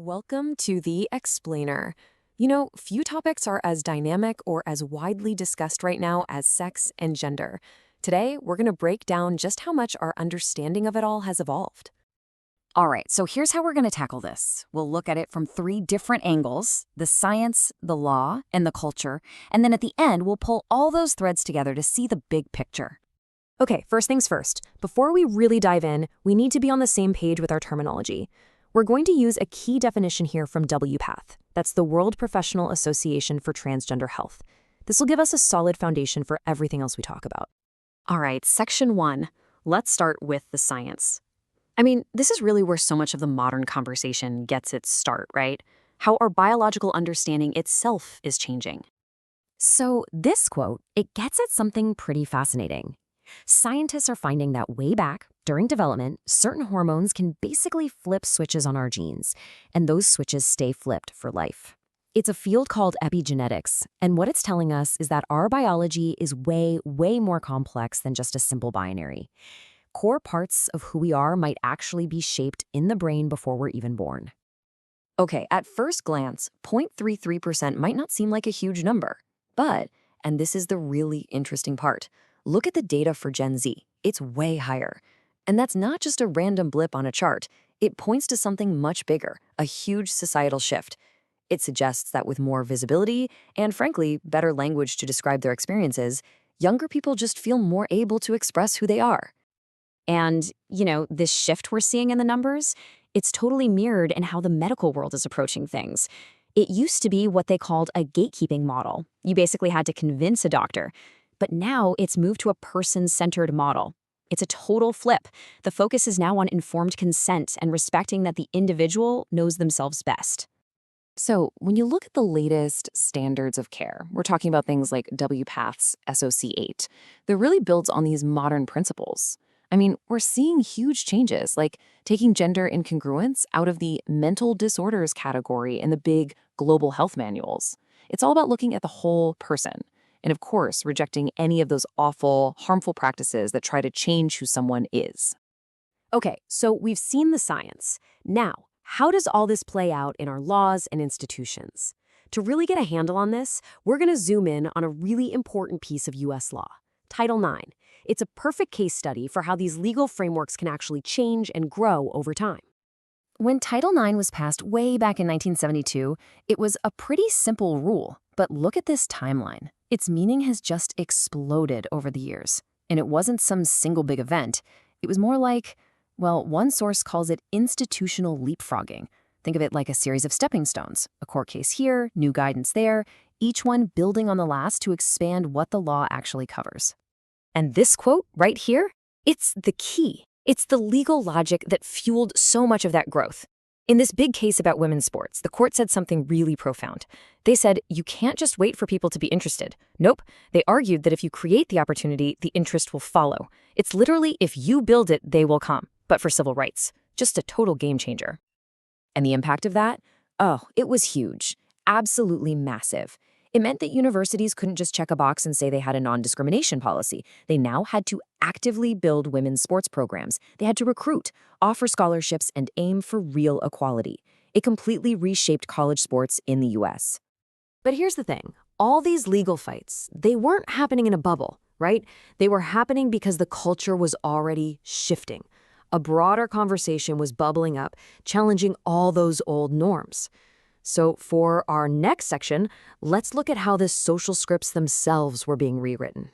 Welcome to The Explainer. Few topics are as dynamic or as widely discussed right now as sex and gender. Today, we're going to break down just how much our understanding of it all has evolved. All right, so here's how we're going to tackle this. We'll look at it from three different angles: the science, the law, and the culture. And then at the end, we'll pull all those threads together to see the big picture. Okay, first things first. Before we really dive in, we need to be on the same page with our terminology. We're going to use a key definition here from WPATH. That's the World Professional Association for Transgender Health. This will give us a solid foundation for everything else we talk about. All right, section 1. Let's start with the science. This is really where so much of the modern conversation gets its start, right? How our biological understanding itself is changing. So this quote, it gets at something pretty fascinating. Scientists are finding that way back, during development, certain hormones can basically flip switches on our genes, and those switches stay flipped for life. It's a field called epigenetics, and what it's telling us is that our biology is way, way more complex than just a simple binary. Core parts of who we are might actually be shaped in the brain before we're even born. Okay, at first glance, 0.33% might not seem like a huge number, but, and this is the really interesting part, look at the data for Gen Z. It's way higher. And that's not just a random blip on a chart. It points to something much bigger, a huge societal shift. It suggests that with more visibility and, frankly, better language to describe their experiences, younger people just feel more able to express who they are. And, this shift we're seeing in the numbers, it's totally mirrored in how the medical world is approaching things. It used to be what they called a gatekeeping model. You basically had to convince a doctor. But now it's moved to a person-centered model. It's a total flip. The focus is now on informed consent and respecting that the individual knows themselves best. So, when you look at the latest standards of care, we're talking about things like WPATH's SOC8, that really builds on these modern principles. We're seeing huge changes, like taking gender incongruence out of the mental disorders category in the big global health manuals. It's all about looking at the whole person. And of course, rejecting any of those awful, harmful practices that try to change who someone is. Okay, so we've seen the science. Now, how does all this play out in our laws and institutions? To really get a handle on this, we're going to zoom in on a really important piece of U.S. law, Title IX. It's a perfect case study for how these legal frameworks can actually change and grow over time. When Title IX was passed way back in 1972, it was a pretty simple rule. But look at this timeline. Its meaning has just exploded over the years. And it wasn't some single big event. It was more like, well, one source calls it institutional leapfrogging. Think of it like a series of stepping stones. A court case here, new guidance there, each one building on the last to expand what the law actually covers. And this quote right here, it's the key. It's the legal logic that fueled so much of that growth. In this big case about women's sports, the court said something really profound. They said, you can't just wait for people to be interested. Nope. They argued that if you create the opportunity, the interest will follow. It's literally, if you build it, they will come. But for civil rights. Just a total game changer. And the impact of that? Oh, it was huge. Absolutely massive. It meant that universities couldn't just check a box and say they had a non-discrimination policy. They now had to actively build women's sports programs. They had to recruit, offer scholarships, and aim for real equality. It completely reshaped college sports in the U.S. But here's the thing. All these legal fights, they weren't happening in a bubble, right? They were happening because the culture was already shifting. A broader conversation was bubbling up, challenging all those old norms. So for our next section, let's look at how the social scripts themselves were being rewritten.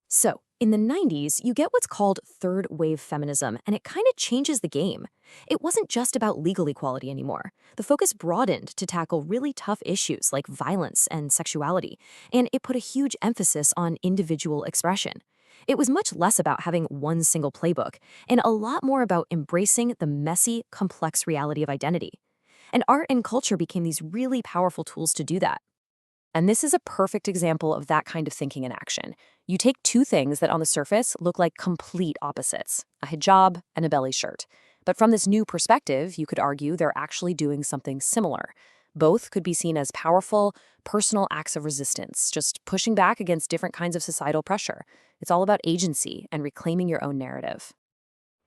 So, in the 90s, you get what's called third wave feminism, and it kind of changes the game. It wasn't just about legal equality anymore. The focus broadened to tackle really tough issues like violence and sexuality, and it put a huge emphasis on individual expression. It was much less about having one single playbook, and a lot more about embracing the messy, complex reality of identity. And art and culture became these really powerful tools to do that. And this is a perfect example of that kind of thinking in action. You take two things that on the surface look like complete opposites, a hijab and a belly shirt. But from this new perspective, you could argue they're actually doing something similar. Both could be seen as powerful, personal acts of resistance, just pushing back against different kinds of societal pressure. It's all about agency and reclaiming your own narrative.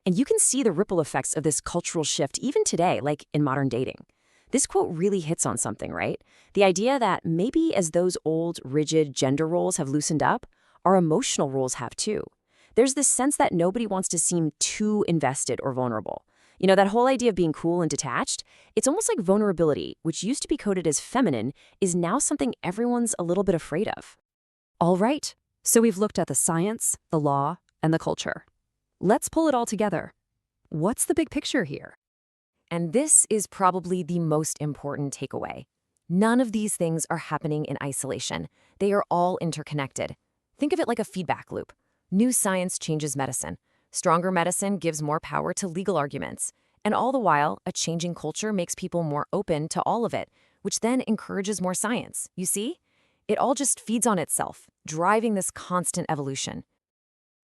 And you can see the ripple effects of this cultural shift even today, like in modern dating. This quote really hits on something, right? The idea that maybe as those old, rigid gender roles have loosened up, our emotional roles have too. There's this sense that nobody wants to seem too invested or vulnerable. You know, that whole idea of being cool and detached, it's almost like vulnerability, which used to be coded as feminine, is now something everyone's a little bit afraid of. All right, so we've looked at the science, the law, and the culture. Let's pull it all together. What's the big picture here? And this is probably the most important takeaway. None of these things are happening in isolation. They are all interconnected. Think of it like a feedback loop. New science changes medicine. Stronger medicine gives more power to legal arguments. And all the while, a changing culture makes people more open to all of it, which then encourages more science. You see? It all just feeds on itself, driving this constant evolution.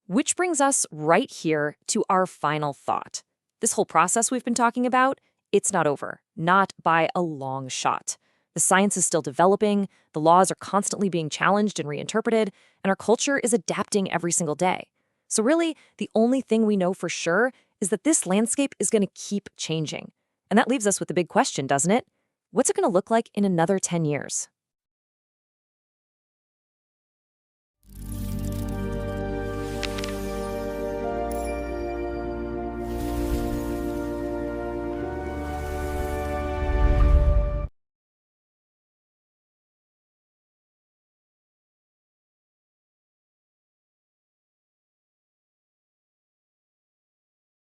Which brings us right here to our final thought. This whole process we've been talking about, it's not over, not by a long shot. The science is still developing, the laws are constantly being challenged and reinterpreted, and our culture is adapting every single day. So really, the only thing we know for sure is that this landscape is going to keep changing. And that leaves us with the big question, doesn't it? What's it going to look like in another 10 years?